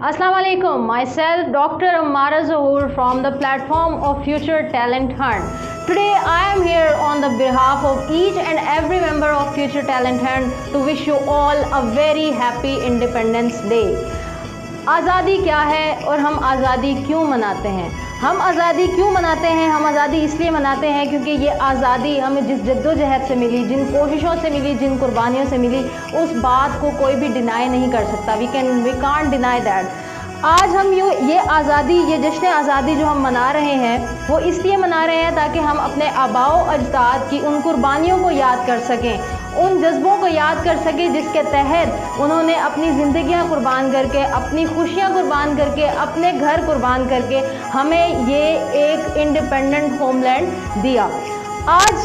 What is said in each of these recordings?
Assalamu alaikum. Myself, Dr. Ammara Zahoor from the platform of Future Talent Hunt. Today I am here on the behalf of each and every member of Future Talent Hunt to wish you all a very happy Independence Day. आज़ादी क्या है और हम आज़ादी क्यों मनाते हैं? हम आज़ादी क्यों मनाते हैं? हम आज़ादी इसलिए मनाते हैं क्योंकि ये आज़ादी हमें जिस जद्दोजहद से मिली, जिन कोशिशों से मिली, जिन कुर्बानियों से मिली, उस बात को कोई भी डिनाई नहीं कर सकता। We can't deny that. आज हम ये आज़ादी, ये जश्न आज़ादी जो हम मना रहे हैं वो इसलिए मना रहे हैं ताकि हम अपने आबाओ अजदाद की उन कुर्बानियों को याद कर सकें, उन जज्बों को याद कर सकें जिसके तहत उन्होंने अपनी ज़िंदगियां कुर्बान करके, अपनी खुशियां कुर्बान करके, अपने घर कुर्बान करके हमें ये एक इंडिपेंडेंट होमलैंड दिया। आज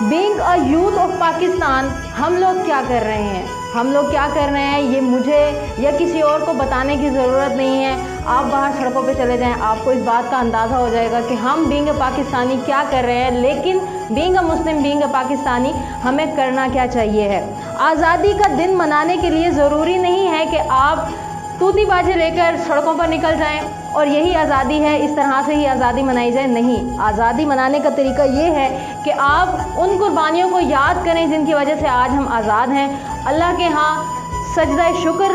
being a youth of Pakistan हम लोग क्या कर रहे हैं, हम लोग क्या कर रहे हैं, ये मुझे या किसी और को बताने की ज़रूरत नहीं है। आप बाहर सड़कों पे चले जाएं, आपको इस बात का अंदाज़ा हो जाएगा कि हम बीइंग अ पाकिस्तानी क्या कर रहे हैं। लेकिन being a Muslim, being a Pakistani हमें करना क्या चाहिए है। आज़ादी का दिन मनाने के लिए ज़रूरी नहीं है कि आप तूती बाजे लेकर सड़कों पर निकल जाएं और यही आज़ादी है, इस तरह से ही आज़ादी मनाई जाए। नहीं, आज़ादी मनाने का तरीका ये है कि आप उन कुर्बानियों को याद करें जिनकी वजह से आज हम आज़ाद हैं। अल्लाह के यहाँ सजदा शुक्र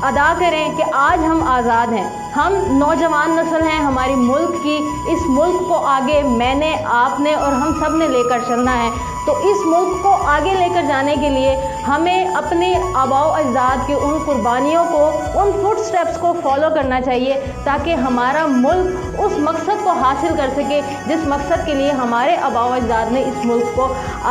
अदा करें कि आज हम आज़ाद हैं। हम नौजवान नस्ल हैं हमारी मुल्क की। इस मुल्क को आगे मैंने, आपने और हम सब ने लेकर चलना है। तो इस मुल्क को आगे लेकर जाने के लिए हमें अपने आबाओ अजदाद की उन कुर्बानियों को, उन फुट स्टेप्स को फॉलो करना चाहिए ताकि हमारा मुल्क उस मकसद को हासिल कर सके जिस मकसद के लिए हमारे आबाओ अजदाद ने इस मुल्क को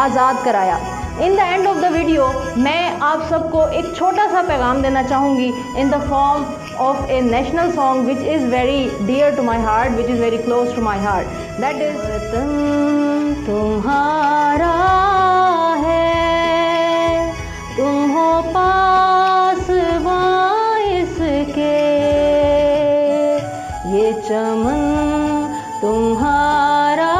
आज़ाद कराया। In the end of the video मैं आप सबको एक छोटा सा पैगाम देना चाहूँगी in the form of a national song which is very dear to my heart, which is very close to my heart. That is वतन तुम्हारा है, तुम हो पासबां इसके, ये चमन तुम्हारा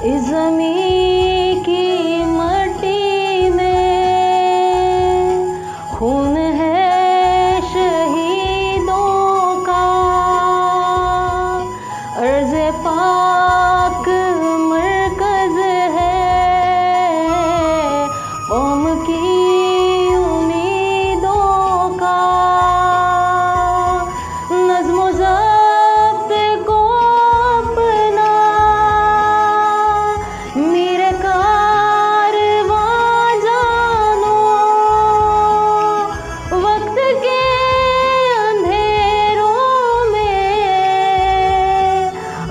इस ज़मीं की मट्टी में खून है शहीदों का, अर्ज़े पाक मरकज़ है कौम की उम्मीदों का। नज़्म ज़ब्त को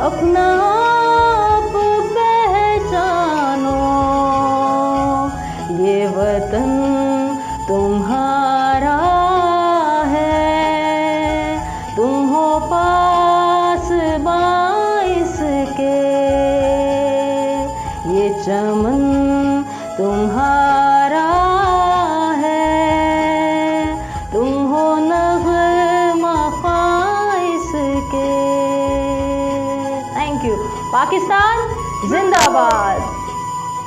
अपना आप पहचानो, ये वतन तुम्हारा है, तुम हो पासबां इसके, ये चमन तुम्हारा है, तुम हो नग़मा इसके। Thank you. पाकिस्तान जिंदाबाद।